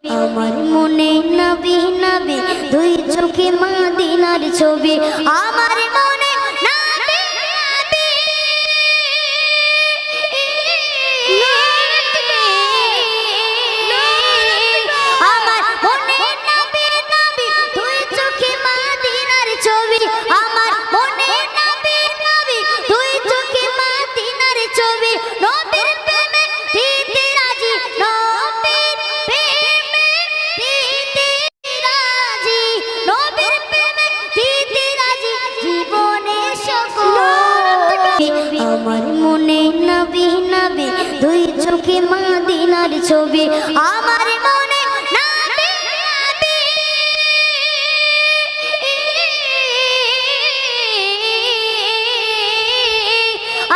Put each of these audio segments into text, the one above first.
আমার মনে নবী নবী দুই চোখে মদিনার ছবি আমার মনে নবী নবী আমার মনে নবী নবী দুই চোখে মদিনার ছবি আমার মনে নবী নবী দুই চোখে মদিনার ছবি নবীর প্রেমে দিতে রাজি নবীর প্রেমে দিতে রাজি নবীর প্রেমে দিতে রাজি জীবনে সকল আমার মনে নবী নবী দুই চোখে মদিনার ছবি আমার মনে নবী নবী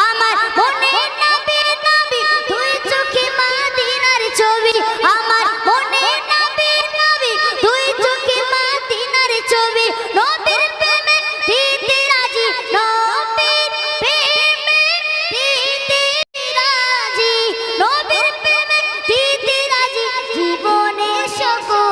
আমার মনে নবী নবী দুই চোখে মদিনার ছবি আমার মনে নবী নবী দুই চোখে মদিনার ছবি নবীর প্রেমে দিতে রাজি নবীর প্রেমে দিতে রাজি নবীর প্রেমে দিতে রাজি জীবনে সকল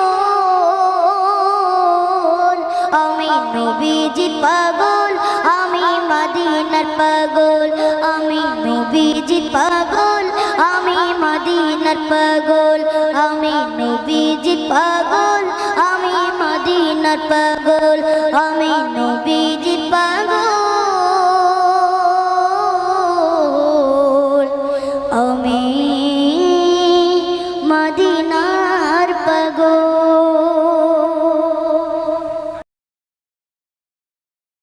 আমি নবীজির পাগল আমি মদিনার পাগল আমি নবীজির পাগল আমি মদিনার পাগল আমি নবীজির পাগল আমি মদিনার পাগল আমি নবীজি